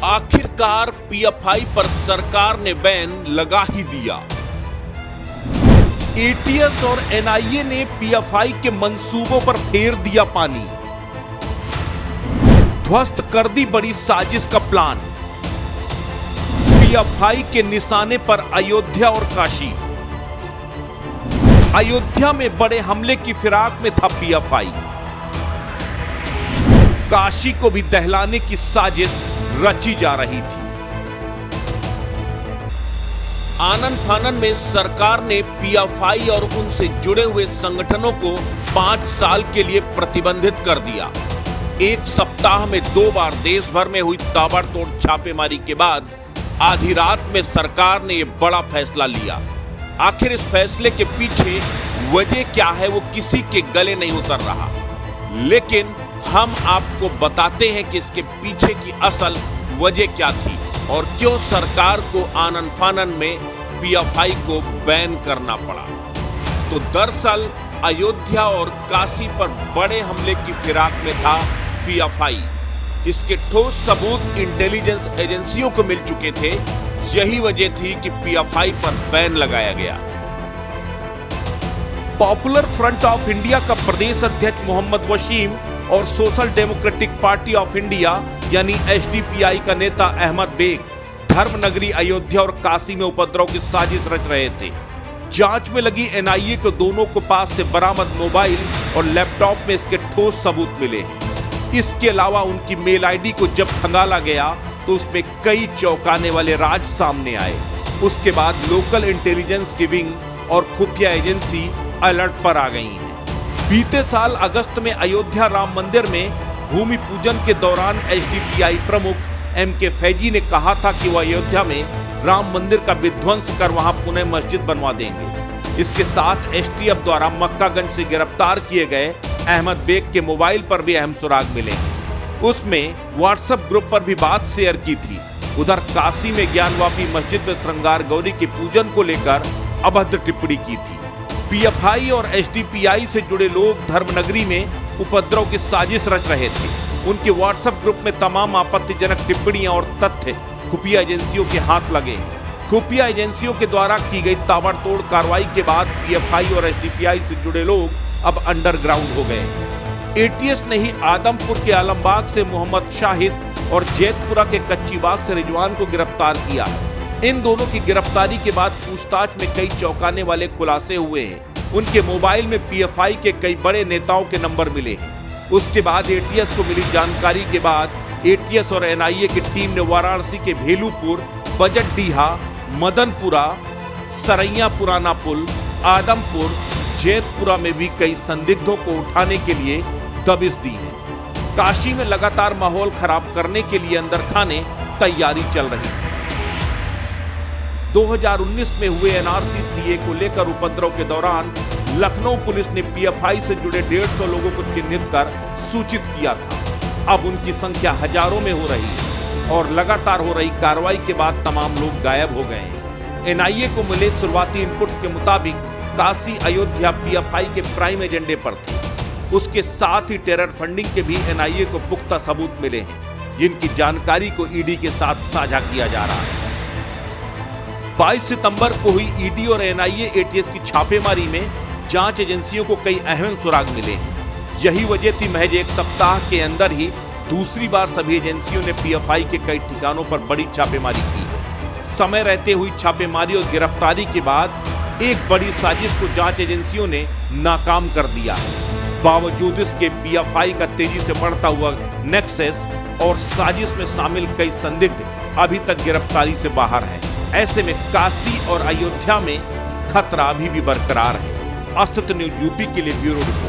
आखिरकार पीएफआई पर सरकार ने बैन लगा ही दिया। एटीएस और एनआईए ने पीएफआई के मंसूबों पर फेर दिया पानी। ध्वस्त कर दी बड़ी साजिश का प्लान। पीएफआई के निशाने पर अयोध्या और काशी। अयोध्या में बड़े हमले की फिराक में था पीएफआई। काशी को भी दहलाने की साजिश रची जा रही थी। आनन फानन में सरकार ने पीएफआई और उनसे जुड़े हुए संगठनों को 5 साल के लिए प्रतिबंधित कर दिया। एक सप्ताह में 2 बार देश भर में हुई ताबड़तोड़ छापेमारी के बाद आधी रात में सरकार ने यह बड़ा फैसला लिया। आखिर इस फैसले के पीछे वजह क्या है वो किसी के गले नहीं उतर रहा, लेकिन हम आपको बताते हैं कि इसके पीछे की असल वजह क्या थी और क्यों सरकार को आनन फानन में पीएफआई को बैन करना पड़ा। तो दरअसल अयोध्या और काशी पर बड़े हमले की फिराक में था पीएफआई। इसके ठोस सबूत इंटेलिजेंस एजेंसियों को मिल चुके थे। यही वजह थी कि पीएफआई पर बैन लगाया गया। पॉपुलर फ्रंट ऑफ इंडिया का प्रदेश अध्यक्ष मोहम्मद वसीम और social democratic party of India यानी एसडीपीआई का नेता अहमद बेग धर्मनगरी अयोध्या और काशी में उपद्रव की साजिश रच रहे थे। जांच में लगी एनआईए को दोनों को पास से बरामद मोबाइल और लैपटॉप में इसके ठोस सबूत मिले हैं। इसके अलावा उनकी मेल आईडी को जब खंगाला गया तो उसमें कई चौंकाने वाले राज सामने आए। उसके बाद लोकल इंटेलिजेंस की विंग और खुफिया एजेंसी अलर्ट पर आ गई हैं। बीते साल अगस्त में अयोध्या राम मंदिर में भूमि पूजन के दौरान एसडीपीआई प्रमुख एमके फैजी ने कहा था कि वह अयोध्या में राम मंदिर का विध्वंस कर वहां पुनः मस्जिद बनवा देंगे। इसके साथ एसटीएफ द्वारा मक्कागंज से गिरफ्तार किए गए अहमद बेग के मोबाइल पर भी अहम सुराग मिले। उसमें व्हाट्सएप ग्रुप पर भी बात शेयर की थी। उधर काशी में ज्ञानवापी मस्जिद में श्रृंगार गौरी के पूजन को लेकर अभद्र टिप्पणी की थी। पीएफआई और एसडीपीआई से जुड़े लोग धर्मनगरी में उपद्रव की साजिश रच रहे थे। उनके व्हाट्सएप ग्रुप में तमाम आपत्तिजनक टिप्पणियां और तथ्य खुफिया एजेंसियों के हाथ लगे हैं। खुफिया एजेंसियों के द्वारा की गई ताबड़तोड़ कार्रवाई के बाद पीएफआई और एसडीपीआई से जुड़े लोग अब अंडरग्राउंड हो गए। एटीएस ने ही आदमपुर के आलमबाग से मोहम्मद शाहिद और जैतपुरा के कच्चीबाग से रिजवान को गिरफ्तार किया है। इन दोनों की गिरफ्तारी के बाद पूछताछ में कई चौंकाने वाले खुलासे हुए हैं। उनके मोबाइल में पीएफआई के कई बड़े नेताओं के नंबर मिले हैं। उसके बाद एटीएस को मिली जानकारी के बाद एटीएस और एनआईए की टीम ने वाराणसी के भेलूपुर, बजटडीहा, मदनपुरा, सरैया पुराना पुल, आदमपुर, जैतपुरा में भी कई संदिग्धों को उठाने के लिए दबिश दी है। काशी में लगातार माहौल खराब करने के लिए अंदर खाने तैयारी चल रही थी। 2019 में हुए एनआरसी सीए को लेकर उपद्रव के दौरान लखनऊ पुलिस ने पीएफआई से जुड़े 150 लोगों को चिन्हित कर सूचित किया था। अब उनकी संख्या हजारों में हो रही है और लगातार हो रही कार्रवाई के बाद तमाम लोग गायब हो गए हैं। एनआईए को मिले शुरुआती इनपुट्स के मुताबिक काशी अयोध्या पीएफआई के प्राइम एजेंडे पर थी। उसके साथ ही टेरर फंडिंग के भी एनआईए को पुख्ता सबूत मिले हैं, जिनकी जानकारी को ईडी के साथ साझा किया जा रहा है। 22 सितंबर को हुई ईडी और एनआईए एटीएस की छापेमारी में जांच एजेंसियों को कई अहम सुराग मिले हैं। यही वजह थी महज एक सप्ताह के अंदर ही दूसरी बार सभी एजेंसियों ने पीएफआई के कई ठिकानों पर बड़ी छापेमारी की। समय रहते हुई छापेमारी और गिरफ्तारी के बाद एक बड़ी साजिश को जांच एजेंसियों ने नाकाम कर दिया है। बावजूद इसके पीएफआई का तेजी से बढ़ता हुआ नेक्सस और साजिश में शामिल कई संदिग्ध अभी तक गिरफ्तारी से बाहर है। ऐसे में काशी और अयोध्या में खतरा अभी भी बरकरार है। अस्तित्व न्यूज यूपी के लिए ब्यूरो रिपोर्ट।